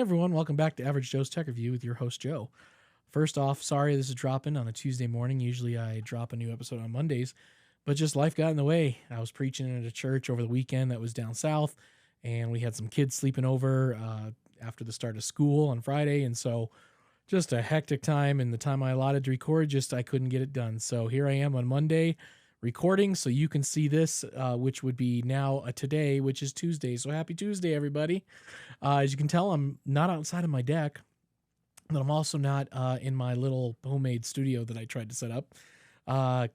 everyone, welcome back to Average Joe's Tech Review with your host Joe. First off, sorry this is dropping on a Tuesday morning. Usually I drop a new episode on Mondays, but just life got in the way. I was preaching at a church over the weekend that was down south, and we had some kids sleeping over after the start of school on Friday, and so just a hectic time, and the time I allotted to record, I couldn't get it done. So here I am on Monday recording so you can see this, which would be now today, which is Tuesday. So happy Tuesday, everybody. As you can tell, I'm not outside of my deck, but I'm also not in my little homemade studio that I tried to set up.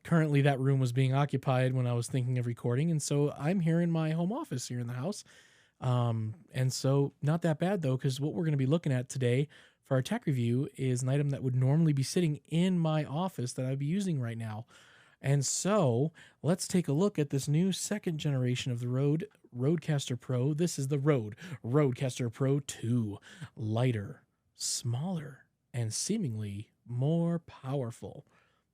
Currently, that room was being occupied when I was thinking of recording, and so I'm here in my home office here in the house. And so not that bad, though, because what we're going to be looking at today for our tech review is an item that would normally be sitting in my office that I'd be using right now. And so let's take a look at this new second generation of the RØDE RodeCaster Pro. This is the RØDE RodeCaster Pro II. Lighter, smaller, and seemingly more powerful.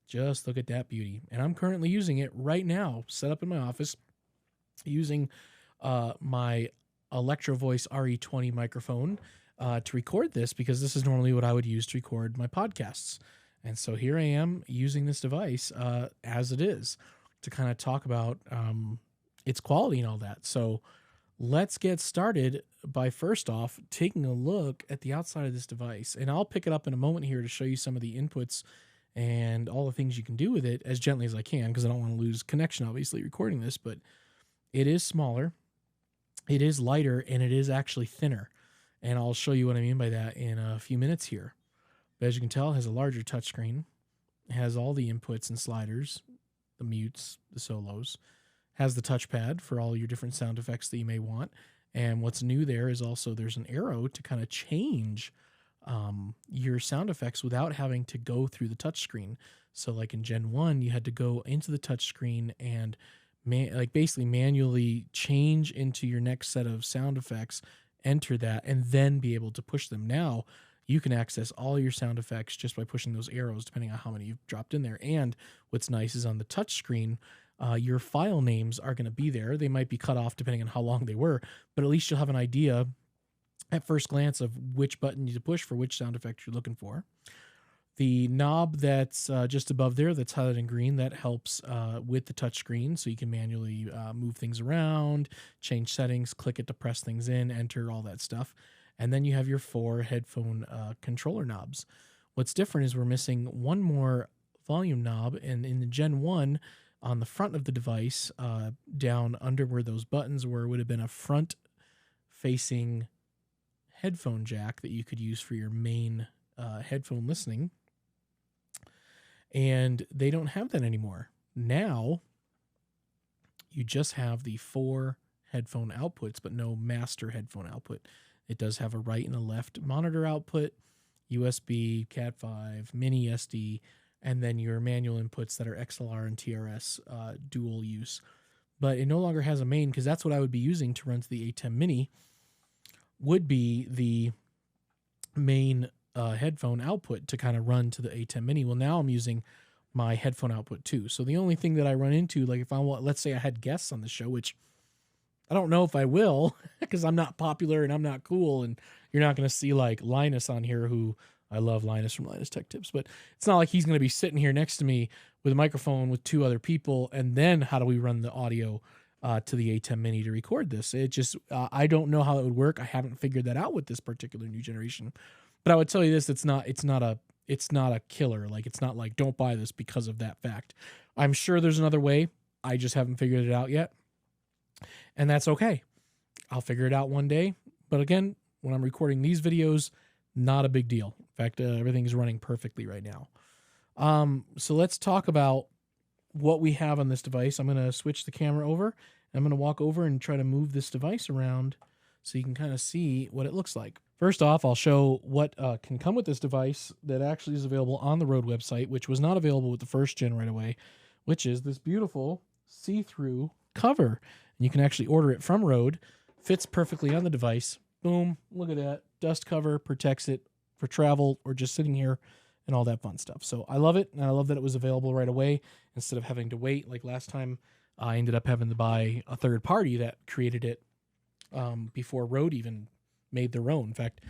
Just look at that beauty. And I'm currently using it right now, set up in my office, using my Electro Voice RE20 microphone to record this, because this is normally what I would use to record my podcasts. And so here I am using this device as it is to kind of talk about its quality and all that. So let's get started by first off taking a look at the outside of this device. And I'll pick it up in a moment here to show you some of the inputs and all the things you can do with it as gently as I can, because I don't want to lose connection, obviously, recording this. But it is smaller, it is lighter, and it is actually thinner. And I'll show you what I mean by that in a few minutes here. But as you can tell, it has a larger touchscreen. It has all the inputs and sliders, the mutes, the solos. It has the touchpad for all your different sound effects that you may want. And what's new there is also there's an arrow to kind of change your sound effects without having to go through the touchscreen. So like in Gen 1, you had to go into the touchscreen and basically manually change into your next set of sound effects, enter that, and then be able to push them. Now you can access all your sound effects just by pushing those arrows, depending on how many you've dropped in there. And what's nice is on the touch screen, your file names are going to be there. They might be cut off depending on how long they were, but at least you'll have an idea at first glance of which button you to push for which sound effect you're looking for. The knob that's just above there that's highlighted in green, that helps with the touch screen, so you can manually move things around, change settings, click it to press things in, enter, all that stuff. And then you have your 4 headphone controller knobs. What's different is we're missing one more volume knob, and in the Gen 1, on the front of the device, down under where those buttons were, would have been a front-facing headphone jack that you could use for your main headphone listening. And they don't have that anymore. Now, you just have the 4 headphone outputs, but no master headphone output. It does have a right and a left monitor output, USB, Cat5, mini SD, and then your manual inputs that are XLR and TRS dual use. But it no longer has a main, because that's what I would be using to run to the ATEM Mini, would be the main headphone output to kind of run to the ATEM Mini. Well, now I'm using my headphone output too. So the only thing that I run into, like if I want, let's say I had guests on the show, which I don't know if I will, because I'm not popular and I'm not cool, and you're not going to see like Linus on here, who I love Linus from Linus Tech Tips, but it's not like he's going to be sitting here next to me with a microphone with 2 other people, and then how do we run the audio to the ATEM Mini to record this? It just, I don't know how it would work. I haven't figured that out with this particular new generation, but I would tell you this, it's not a killer. Like, it's not like, don't buy this because of that fact. I'm sure there's another way. I just haven't figured it out yet. And that's okay. I'll figure it out one day. But again, when I'm recording these videos, not a big deal. In fact, everything's running perfectly right now. So let's talk about what we have on this device. I'm going to switch the camera over, and I'm going to walk over and try to move this device around so you can kind of see what it looks like. First off, I'll show what can come with this device that actually is available on the RØDE website, which was not available with the first gen right away, which is this beautiful see-through cover. And you can actually order it from RØDE. Fits perfectly on the device. Boom, look at that. Dust cover, protects it for travel or just sitting here and all that fun stuff. So I love it, and I love that it was available right away instead of having to wait. Like last time, I ended up having to buy a third party that created it before RØDE even made their own. In fact,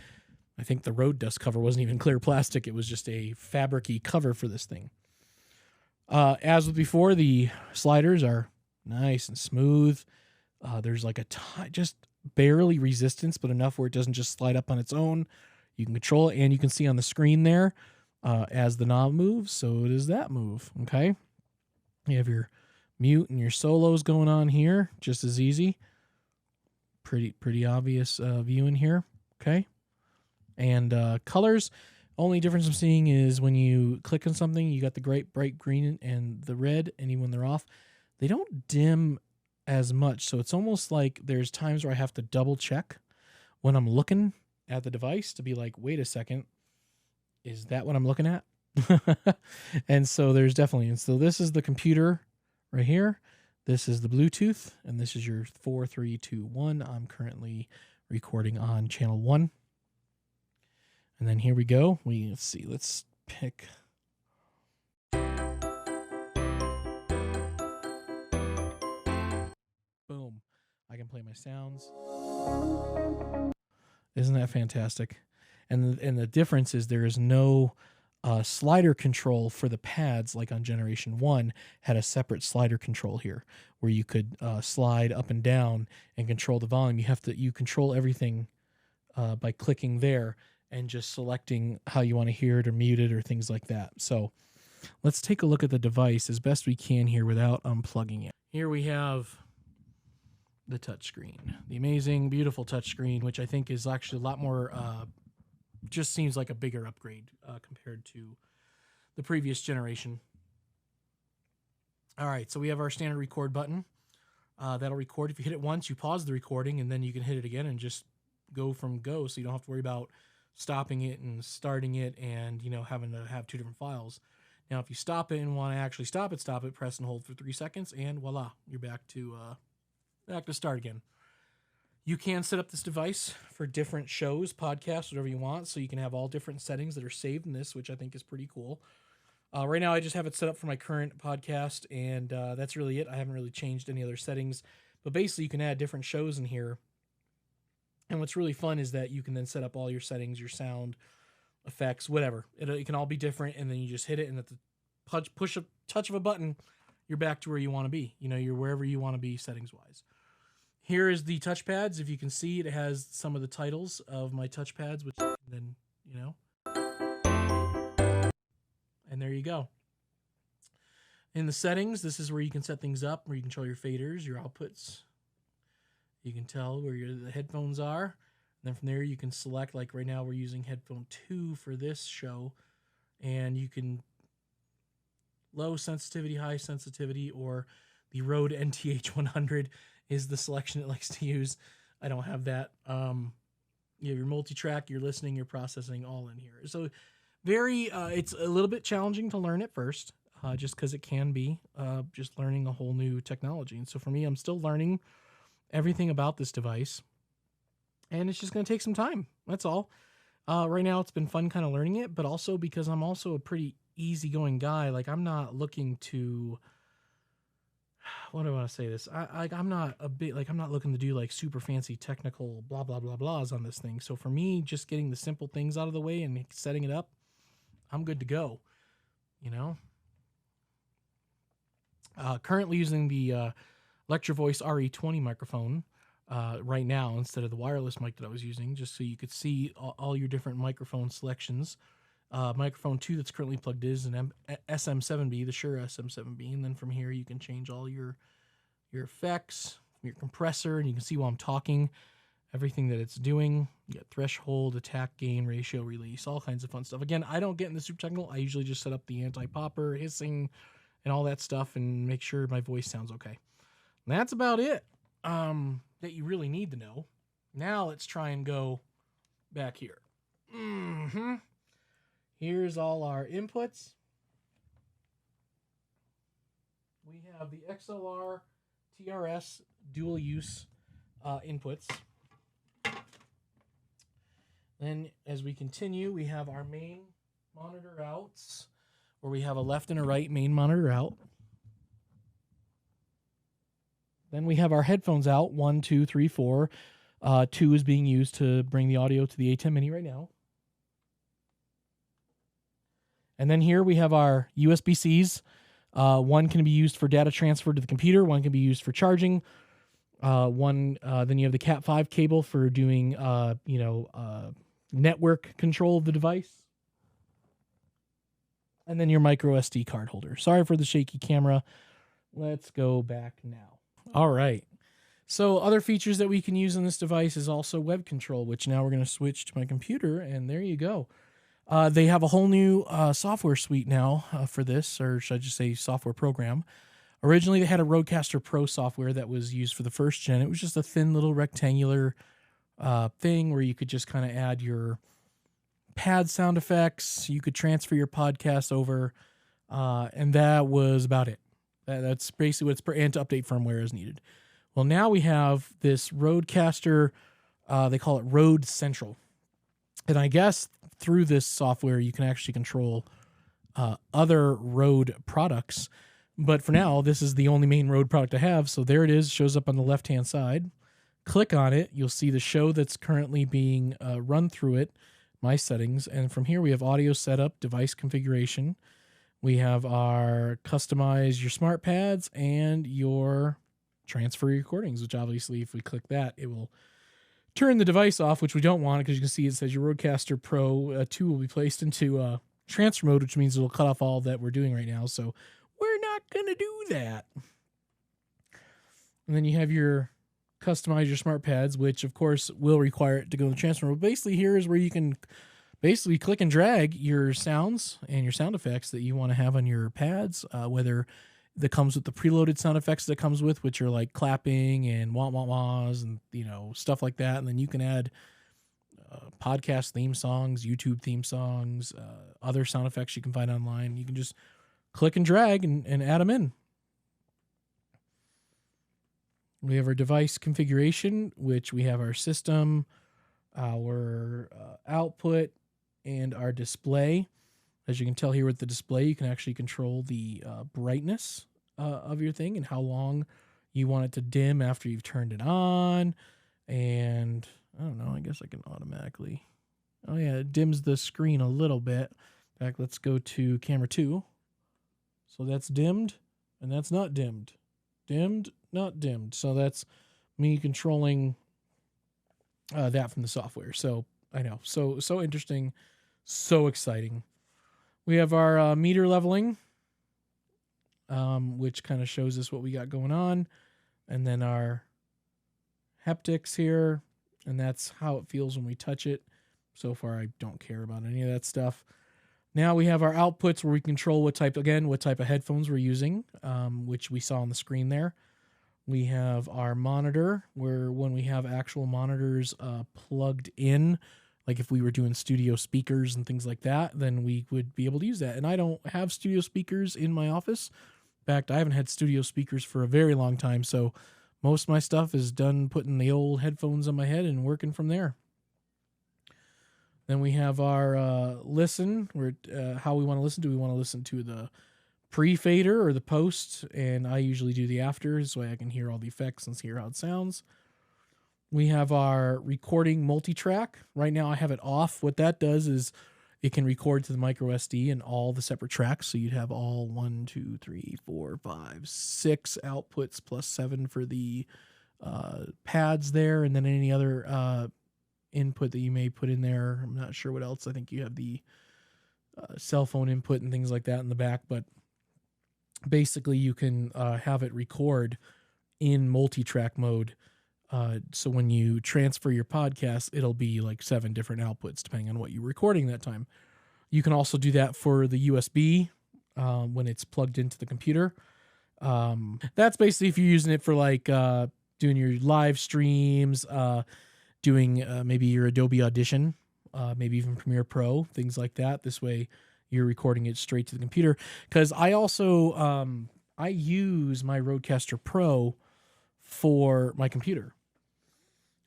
I think the road dust cover wasn't even clear plastic. It was just a fabric-y cover for this thing. As with before, the sliders are nice and smooth. There's like just barely resistance, but enough where it doesn't just slide up on its own. You can control it, and you can see on the screen there as the knob moves, so does that move, okay? You have your mute and your solos going on here, just as easy. Pretty obvious view in here, okay? And colors, only difference I'm seeing is when you click on something, you got the bright green and the red, and even when they're off, they don't dim as much. So it's almost like there's times where I have to double check when I'm looking at the device to be like, wait a second, is that what I'm looking at? And so there's definitely, and so this is the computer right here. This is the Bluetooth, and this is your 4, 3, 2, 1. I'm currently recording on channel 1. And then here we go. Let's see, let's pick. Boom. I can play my sounds. Isn't that fantastic? And the difference is there is no slider control for the pads like on Generation 1 had a separate slider control here where you could slide up and down and control the volume. You control everything by clicking there and just selecting how you want to hear it or mute it or things like that. So let's take a look at the device as best we can here without unplugging it. Here we have the touchscreen, the amazing, beautiful touchscreen, which I think is actually a lot more, just seems like a bigger upgrade compared to the previous generation. All right, so we have our standard record button. That'll record. If you hit it once, you pause the recording, and then you can hit it again and just go from go, so you don't have to worry about stopping it and starting it and, you know, having to have two different files. Now, if you stop it and want to actually stop it, press and hold for 3 seconds, and voila, you're back to start again. You can set up this device for different shows, podcasts, whatever you want, so you can have all different settings that are saved in this, which I think is pretty cool. Right now, I just have it set up for my current podcast, and that's really it. I haven't really changed any other settings, but basically, you can add different shows in here. And what's really fun is that you can then set up all your settings, your sound, effects, whatever. It can all be different, and then you just hit it, and at the touch of a button, you're back to where you want to be. You know, you're wherever you want to be settings-wise. Here is the touchpads. If you can see, it has some of the titles of my touchpads, which then, you know. And there you go. In the settings, this is where you can set things up, where you control your faders, your outputs. You can tell where the headphones are. And then from there, you can select, like right now, we're using headphone 2 for this show. And you can low sensitivity, high sensitivity, or the Rode NTH 100 is the selection it likes to use. I don't have that. You have your multi-track, your listening, your processing, all in here. So it's a little bit challenging to learn at first, just because it can be just learning a whole new technology. And so for me, I'm still learning everything about this device, and it's just going to take some time. That's all. Right now, it's been fun kind of learning it, but also because I'm also a pretty easygoing guy. Like, I'm not looking to, what do I want to say this? I'm not looking to do like super fancy technical blah, blah, blah, blahs on this thing. So for me, just getting the simple things out of the way and setting it up, I'm good to go, you know? Currently using the Lecture Voice RE20 microphone right now instead of the wireless mic that I was using, just so you could see all your different microphone selections. Microphone 2 that's currently plugged is an SM7B, the Shure SM7B, and then from here you can change all your effects, your compressor, and you can see while I'm talking everything that it's doing. You got threshold, attack, gain, ratio, release, all kinds of fun stuff. Again, I don't get in the super technical. I usually just set up the anti-popper, hissing, and all that stuff and make sure my voice sounds okay. And that's about it that you really need to know. Now let's try and go back here. Here's all our inputs. We have the XLR TRS dual use inputs. Then as we continue, we have our main monitor outs, where we have a left and a right main monitor out. Then we have our headphones out, 1, 2, 3, 4. 2 is being used to bring the audio to the A10 Mini right now. And then here we have our USB-Cs. One can be used for data transfer to the computer. One can be used for charging. Then you have the Cat 5 cable for doing, network control of the device. And then your micro SD card holder. Sorry for the shaky camera. Let's go back now. All right. So other features that we can use on this device is also web control, which now we're going to switch to my computer, and there you go. They have a whole new software suite now for this, or should I just say software program. Originally, they had a RODECaster Pro software that was used for the first gen. It was just a thin little rectangular thing where you could just kind of add your pad sound effects. You could transfer your podcast over, and that was about it. That's basically what it's and to update firmware as needed. Well, now we have this RODECaster. They call it Rode Central. And I guess through this software, you can actually control other Rode products. But for now, this is the only main Rode product I have. So there it is. Shows up on the left-hand side. Click on it. You'll see the show that's currently being run through it, my settings. And from here, we have audio setup, device configuration. We have our customize your smart pads and your transfer recordings, which obviously if we click that, it will turn the device off, which we don't want because you can see it says your RODECaster Pro II will be placed into transfer mode, which means it'll cut off all that we're doing right now. So we're not going to do that. And then you have your customize your smart pads, which of course will require it to go in the transfer mode. Basically, here is where you can basically click and drag your sounds and your sound effects that you want to have on your pads, whether that comes with the preloaded sound effects that comes with, which are like clapping and wah-wah-wahs and, stuff like that. And then you can add podcast theme songs, YouTube theme songs, other sound effects you can find online. You can just click and drag and add them in. We have our device configuration, which we have our system, our output, and our display. As you can tell here with the display, you can actually control the brightness of your thing and how long you want it to dim after you've turned it on. And I don't know, I guess I can automatically. Oh yeah, it dims the screen a little bit. In fact, let's go to camera 2. So that's dimmed and that's not dimmed. Dimmed, not dimmed. So that's me controlling that from the software. So I know, so interesting, so exciting. We have our meter leveling, which kind of shows us what we got going on. And then our haptics here, and that's how it feels when we touch it. So far, I don't care about any of that stuff. Now we have our outputs where we control what type of headphones we're using, which we saw on the screen there. We have our monitor, where when we have actual monitors plugged in, like if we were doing studio speakers and things like that, then we would be able to use that. And I don't have studio speakers in my office. In fact, I haven't had studio speakers for a very long time. So most of my stuff is done putting the old headphones on my head and working from there. Then we have our listen, where how we want to listen. Do we want to listen to the pre-fader or the post? And I usually do the after, so I can hear all the effects and hear how it sounds. We have our recording multi-track. Right now I have it off. What that does is it can record to the micro SD and all the separate tracks. So you'd have all 1, 2, 3, 4, 5, 6 outputs plus 7 for the pads there. And then any other input that you may put in there. I'm not sure what else. I think you have the cell phone input and things like that in the back. But basically you can have it record in multi-track mode. So when you transfer your podcast, it'll be like 7 different outputs depending on what you're recording that time. You can also do that for the USB when it's plugged into the computer. That's basically if you're using it for like doing your live streams, doing maybe your Adobe Audition, maybe even Premiere Pro, things like that. This way you're recording it straight to the computer. Because I also I use my RODECaster Pro for my computer.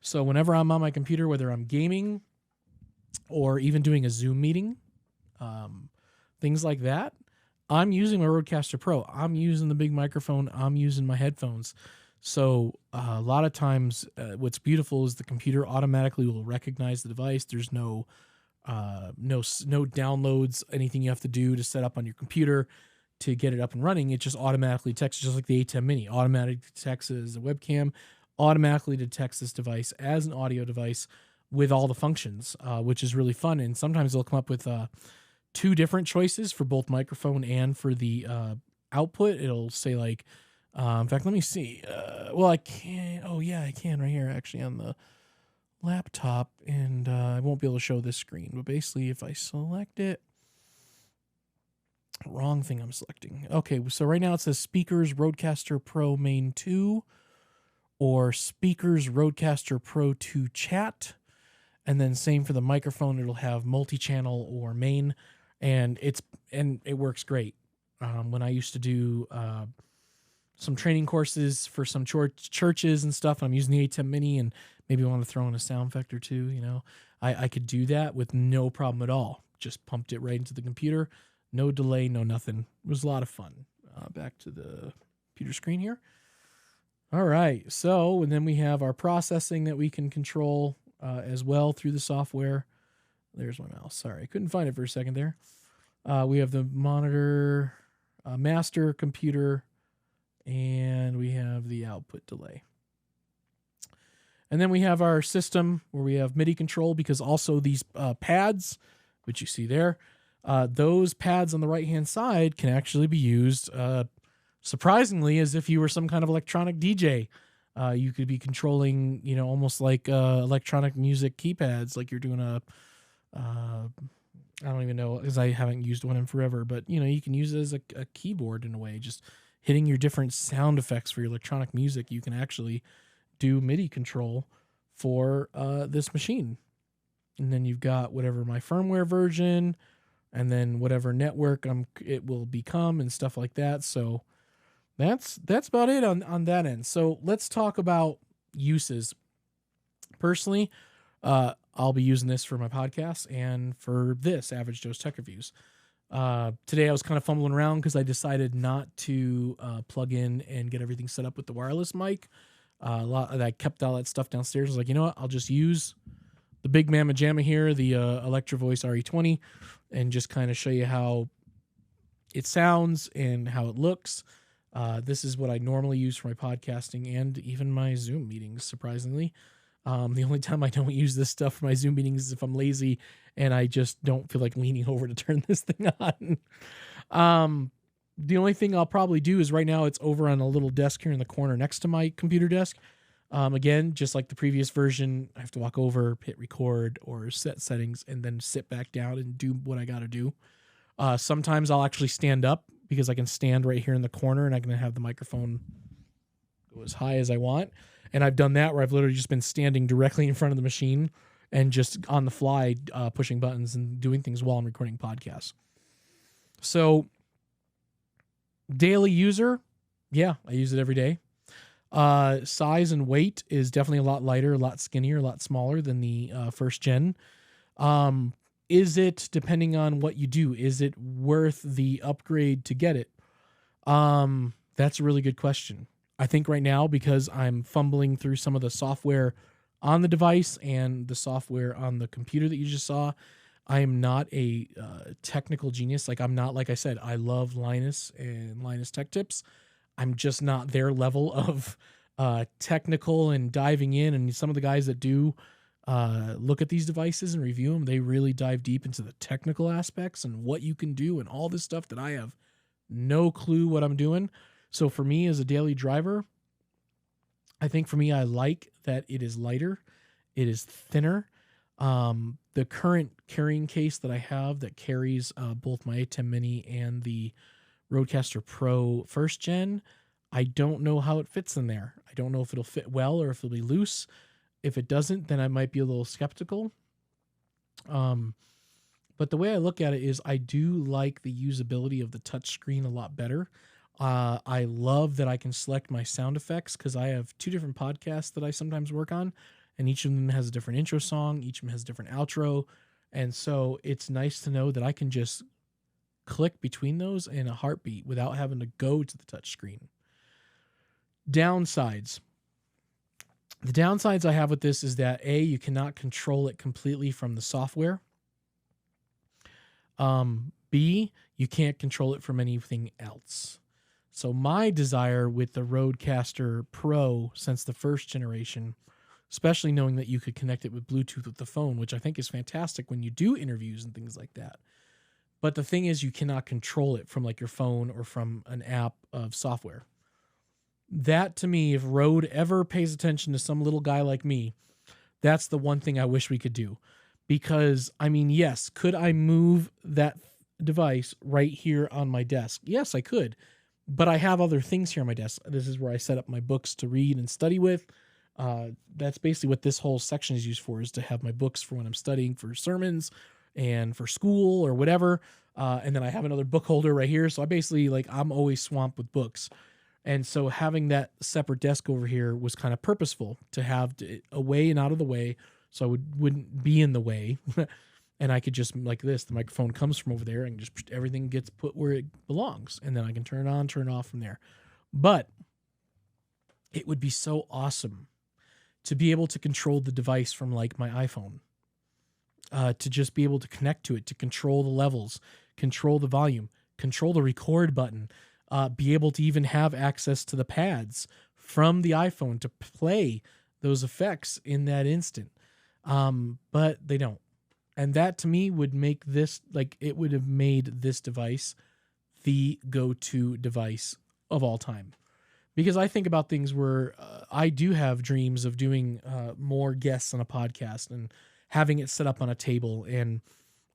So whenever I'm on my computer, whether I'm gaming or even doing a Zoom meeting, things like that, I'm using my RODECaster Pro. I'm using the big microphone. I'm using my headphones. So a lot of times what's beautiful is the computer automatically will recognize the device. There's no no downloads, anything you have to do to set up on your computer to get it up and running. It just automatically detects, just like the A10 Mini, automatically detects it as a webcam, automatically detects this device as an audio device with all the functions, which is really fun. And sometimes they'll come up with 2 different choices for both microphone and for the output. It'll say like, in fact, let me see. Well, I can. Oh yeah, I can right here actually on the laptop, and I won't be able to show this screen. But basically, if I select it, wrong thing I'm selecting. Okay, so right now it says speakers RODECaster Pro Main 2 or speakers RODECaster Pro II Chat. And then same for the microphone, it'll have multi-channel or main, and it works great. When I used to do some training courses for some churches and stuff, I'm using the A10 Mini and maybe want to throw in a sound effect or two, you know, I could do that with no problem at all. Just pumped it right into the computer. No delay, no nothing. It was a lot of fun. Back to the computer screen here. All right. So, and then we have our processing that we can control as well through the software. There's my mouse. Sorry, I couldn't find it for a second there. We have the monitor, master computer, and we have the output delay. And then we have our system where we have MIDI control, because also these pads, which you see there, those pads on the right-hand side can actually be used, surprisingly, as if you were some kind of electronic DJ. You could be controlling, you know, almost like electronic music keypads, like you're doing I don't even know, because I haven't used one in forever, but, you know, you can use it as a keyboard in a way, just hitting your different sound effects for your electronic music. You can actually do MIDI control for this machine. And then you've got whatever my firmware version, and then whatever network it will become and stuff like that. So that's about it on that end. So let's talk about uses. Personally, I'll be using this for my podcast and for this Average Joe's Tech Reviews. Today I was kind of fumbling around because I decided not to plug in and get everything set up with the wireless mic. I kept all that stuff downstairs. I was like, you know what? I'll just use the big mamma jamma here, the Electro Voice RE20, and just kind of show you how it sounds and how it looks. This is what I normally use for my podcasting and even my Zoom meetings, surprisingly. The only time I don't use this stuff for my Zoom meetings is if I'm lazy and I just don't feel like leaning over to turn this thing on. The only thing I'll probably do is right now it's over on a little desk here in the corner next to my computer desk. Again, just like the previous version, I have to walk over, hit record or set settings, and then sit back down and do what I got to do. Sometimes I'll actually stand up because I can stand right here in the corner and I can have the microphone go as high as I want. And I've done that where I've literally just been standing directly in front of the machine and just on the fly pushing buttons and doing things while I'm recording podcasts. So daily user, yeah, I use it every day. Size and weight is definitely a lot lighter, a lot skinnier, a lot smaller than the first gen. Is it, depending on what you do, is it worth the upgrade to get it? That's a really good question. I think right now, because I'm fumbling through some of the software on the device and the software on the computer that you just saw, I am not a technical genius. Like, I'm not, like I said, I love Linus and Linus Tech Tips. I'm just not their level of technical and diving in. And some of the guys that do look at these devices and review them, they really dive deep into the technical aspects and what you can do and all this stuff that I have no clue what I'm doing. So for me as a daily driver, I think for me, I like that it is lighter. It is thinner. The current carrying case that I have that carries both my A10 Mini and the RODECaster Pro first gen, I don't know how it fits in there. I don't know if it'll fit well or if it'll be loose. If it doesn't, then I might be a little skeptical. But the way I look at it is I do like the usability of the touchscreen a lot better. I love that I can select my sound effects because I have 2 different podcasts that I sometimes work on, and each of them has a different intro song. Each of them has a different outro. And so it's nice to know that I can just click between those in a heartbeat without having to go to the touchscreen. Downsides. The downsides I have with this is that A, you cannot control it completely from the software. B, you can't control it from anything else. So my desire with the RODECaster Pro since the first generation, especially knowing that you could connect it with Bluetooth with the phone, which I think is fantastic when you do interviews and things like that. But the thing is, you cannot control it from like your phone or from an app of software. That to me, if Rode ever pays attention to some little guy like me, that's the one thing I wish we could do. Because, I mean, yes, could I move that device right here on my desk? Yes, I could. But I have other things here on my desk. This is where I set up my books to read and study with. That's basically what this whole section is used for, is to have my books for when I'm studying for sermons and for school or whatever. And then I have another book holder right here. So I basically, like, I'm always swamped with books. And so having that separate desk over here was kind of purposeful, to have it away and out of the way, so I wouldn't be in the way. And I could just, like this, the microphone comes from over there and just everything gets put where it belongs. And then I can turn it on, turn it off from there. But it would be so awesome to be able to control the device from like my iPhone, to just be able to connect to it, to control the levels, control the volume, control the record button, be able to even have access to the pads from the iPhone to play those effects in that instant. But they don't. And that to me would make this, like, it would have made this device the go-to device of all time. Because I think about things where I do have dreams of doing more guests on a podcast and having it set up on a table, and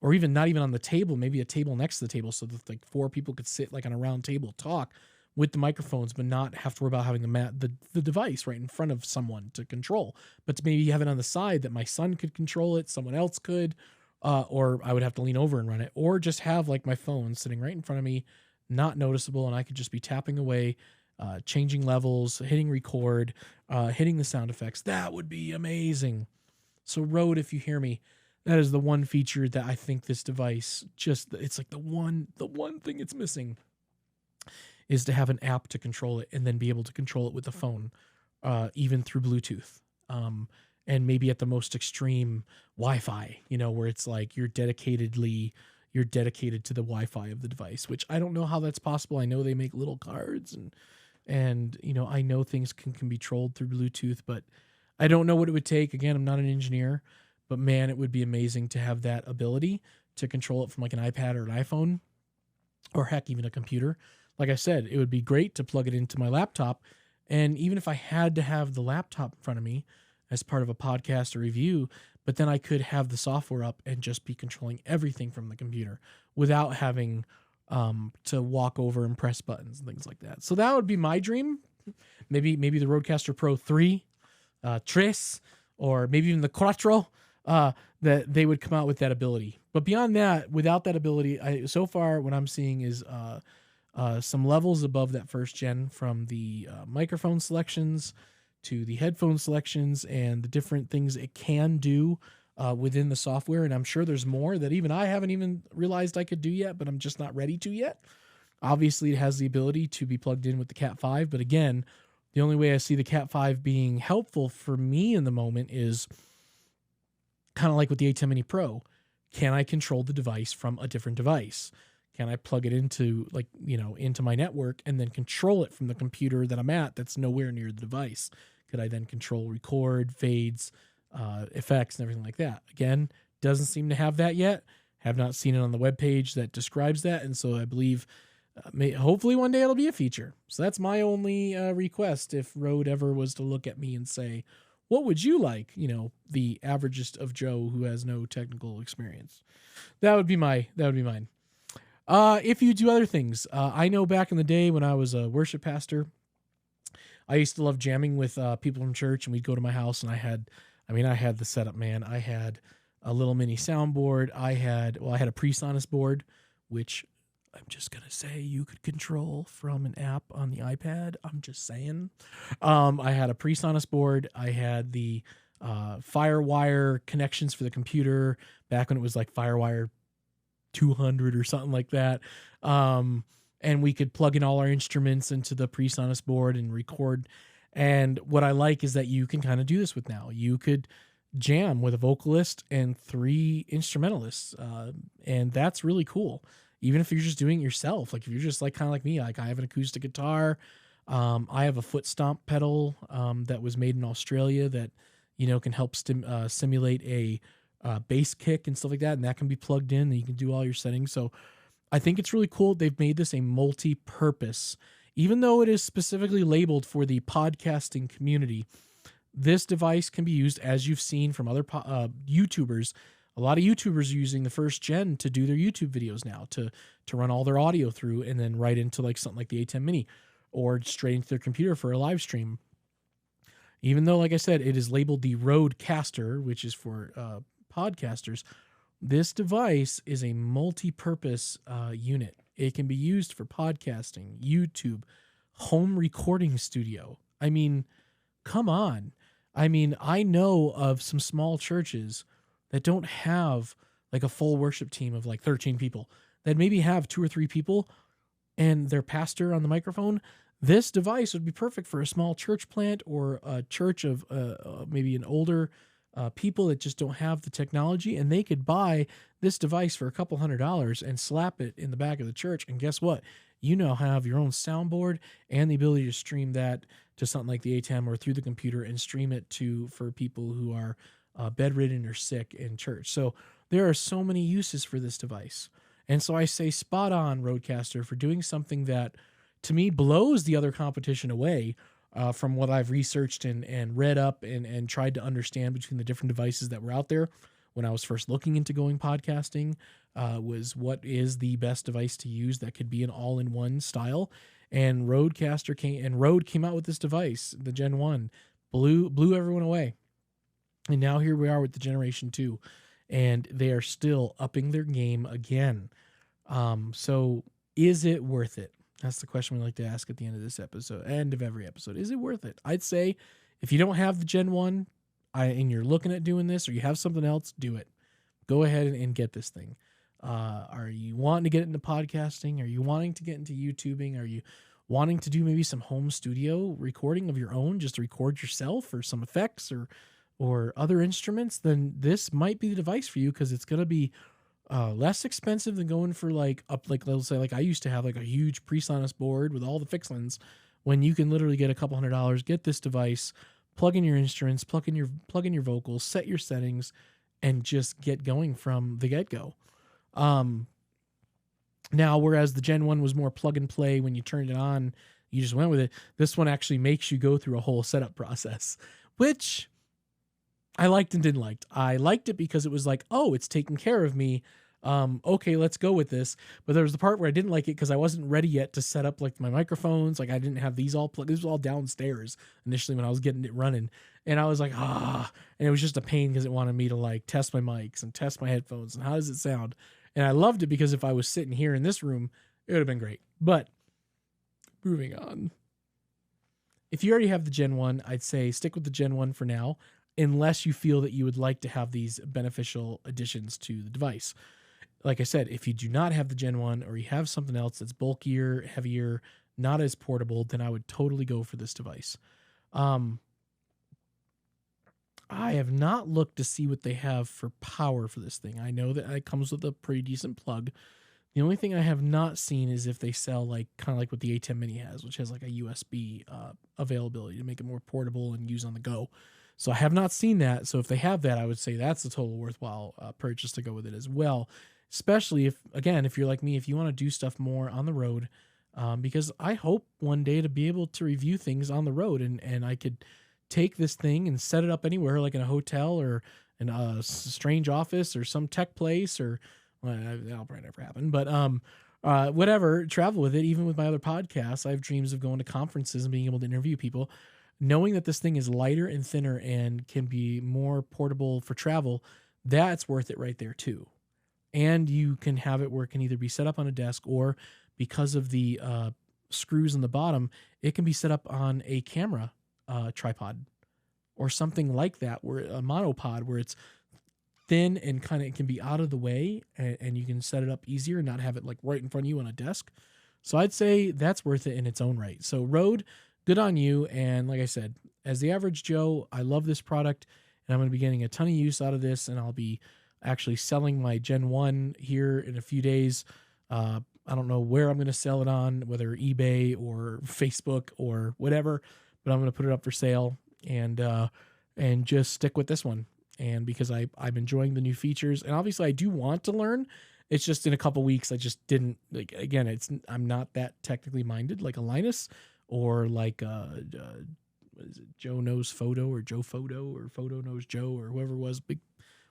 or even not even on the table, maybe a table next to the table, so that like 4 people could sit like on a round table, talk with the microphones, but not have to worry about having the device right in front of someone to control. But to maybe have it on the side that my son could control it, someone else could, or I would have to lean over and run it, or just have like my phone sitting right in front of me, not noticeable, and I could just be tapping away, changing levels, hitting record, hitting the sound effects. That would be amazing. So Rode, if you hear me, that is the one feature that I think this device just, it's like the one thing it's missing, is to have an app to control it and then be able to control it with the phone, even through Bluetooth. And maybe at the most extreme, Wi-Fi, where it's like you're dedicated to the Wi-Fi of the device, which I don't know how that's possible. I know they make little cards and I know things can be controlled through Bluetooth, but I don't know what it would take. Again, I'm not an engineer, but man, it would be amazing to have that ability to control it from like an iPad or an iPhone, or heck, even a computer. Like I said, it would be great to plug it into my laptop. And even if I had to have the laptop in front of me as part of a podcast or review, but then I could have the software up and just be controlling everything from the computer without having to walk over and press buttons and things like that. So that would be my dream. Maybe the RODECaster Pro III, Tres, or maybe even the Quattro, that they would come out with that ability. But beyond that, without that ability, so far what I'm seeing is some levels above that first gen, from the microphone selections to the headphone selections and the different things it can do within the software. And I'm sure there's more that even I haven't even realized I could do yet, but I'm just not ready to yet. Obviously, it has the ability to be plugged in with the Cat 5, but again, the only way I see the Cat 5 being helpful for me in the moment is kind of like with the A10 Mini Pro. Can I control the device from a different device? Can I plug it into into my network and then control it from the computer that I'm at that's nowhere near the device? Could I then control record, fades, effects, and everything like that? Again, doesn't seem to have that yet. Have not seen it on the webpage that describes that, and so I believe hopefully one day it'll be a feature. So that's my only request if Rode ever was to look at me and say, what would you like? The averagest of Joe who has no technical experience. That would be mine. If you do other things, I know back in the day when I was a worship pastor, I used to love jamming with people from church, and we'd go to my house, and I had the setup, man. I had a little mini soundboard. I had a PreSonus board, which I'm just going to say you could control from an app on the iPad. I'm just saying. I had a PreSonus board. I had the FireWire connections for the computer back when it was like FireWire 200 or something like that. And we could plug in all our instruments into the PreSonus board and record. And what I like is that you can kind of do this with now. You could jam with a vocalist and 3 instrumentalists. And that's really cool. Even if you're just doing it yourself, like if you're just like kind of like me, like I have an acoustic guitar, I have a foot stomp pedal that was made in Australia that can help simulate a bass kick and stuff like that, and that can be plugged in and you can do all your settings. So I think it's really cool they've made this a multi-purpose, even though it is specifically labeled for the podcasting community. This device can be used, as you've seen from other YouTubers. A lot of YouTubers are using the first gen to do their YouTube videos now, to run all their audio through and then right into like something like the A10 Mini or straight into their computer for a live stream. Even though, like I said, it is labeled the RØDECaster, which is for podcasters, this device is a multi-purpose unit. It can be used for podcasting, YouTube, home recording studio. I mean, come on. I mean, I know of some small churches that don't have like a full worship team of like 13 people, that maybe have 2 or 3 people and their pastor on the microphone. This device would be perfect for a small church plant or a church of maybe an older people that just don't have the technology, and they could buy this device for a couple $100 and slap it in the back of the church. And guess what? You now have your own soundboard and the ability to stream that to something like the ATEM or through the computer and stream it for people who are bedridden or sick in church. So there are so many uses for this device. And so I say spot on, RØDECaster, for doing something that to me blows the other competition away from what I've researched and read up and tried to understand between the different devices that were out there when I was first looking into going podcasting, was what is the best device to use that could be an all-in-one style. And Rode came out with this device, the Gen 1, blew everyone away. And now here we are with the Generation 2, and they are still upping their game again. So is it worth it? That's the question we like to ask at the end of this episode, end of every episode. Is it worth it? I'd say if you don't have the Gen 1 and you're looking at doing this, or you have something else, do it. Go ahead and get this thing. Are you wanting to get into podcasting? Are you wanting to get into YouTubing? Are you wanting to do maybe some home studio recording of your own, just to record yourself or some effects or other instruments? Then this might be the device for you, because it's going to be less expensive than going for like let's say like I used to have like a huge PreSonus board with all the fixins, when you can literally get a couple $100, get this device, plug in your instruments, plug in your vocals, set your settings, and just get going from the get-go. Now, whereas the Gen 1 was more plug and play, when you turned it on, you just went with it. This one actually makes you go through a whole setup process, which I liked and didn't like. I liked it because it was like, oh, it's taking care of me. Okay, let's go with this. But there was the part where I didn't like it because I wasn't ready yet to set up like my microphones. Like I didn't have these all plugged. This was all downstairs initially when I was getting it running. And I was like, and it was just a pain because it wanted me to like test my mics and test my headphones and how does it sound. And I loved it because if I was sitting here in this room, it would have been great. But moving on. If you already have the Gen 1, I'd say stick with the Gen 1 for now, unless you feel that you would like to have these beneficial additions to the device. Like I said, if you do not have the Gen 1 or you have something else that's bulkier, heavier, not as portable, then I would totally go for this device. I have not looked to see what they have for power for this thing. I know that it comes with a pretty decent plug. The only thing I have not seen is if they sell like kind of like what the A10 Mini has, which has like a USB availability to make it more portable and use on the go. So I have not seen that. So if they have that, I would say that's a total worthwhile purchase to go with it as well. Especially if you're like me, if you want to do stuff more on the road, because I hope one day to be able to review things on the road, and I could take this thing and set it up anywhere, like in a hotel or in a strange office or some tech place, or that'll probably never happen, but whatever, travel with it. Even with my other podcasts, I have dreams of going to conferences and being able to interview people. Knowing that this thing is lighter and thinner and can be more portable for travel, that's worth it right there too. And you can have it where it can either be set up on a desk, or because of the screws on the bottom, it can be set up on a camera tripod or something like that, where a monopod where it's thin and kind of it can be out of the way, and you can set it up easier and not have it like right in front of you on a desk. So I'd say that's worth it in its own right. So Rode, good on you. And like I said, as the average Joe, I love this product, I'm going to be getting a ton of use out of this, and I'll be actually selling my Gen 1 here in a few days. I don't know where I'm going to sell it on, whether eBay or Facebook or whatever, but I'm going to put it up for sale and just stick with this one. And because I'm enjoying the new features, and obviously I do want to learn. It's just in a couple weeks, I just didn't, like, again, I'm not that technically minded like a Linus or like, what is it, Joe Knows Photo or Joe Photo or Photo Knows Joe or whoever it was, big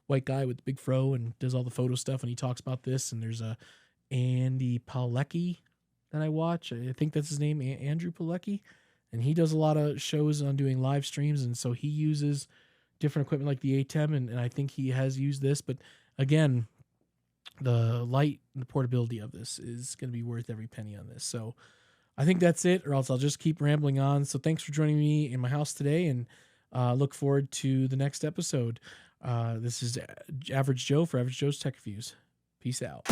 white guy with the big fro and does all the photo stuff. And he talks about this, and there's a Andy Palecki that I watch. I think that's his name, Andrew Palecki. And he does a lot of shows on doing live streams. And so he uses different equipment like the ATEM, and I think he has used this. But again, the light and the portability of this is going to be worth every penny on this. So I think that's it, or else I'll just keep rambling on. So thanks for joining me in my house today, and look forward to the next episode. This is Average Joe for Average Joe's Tech Reviews. Peace out.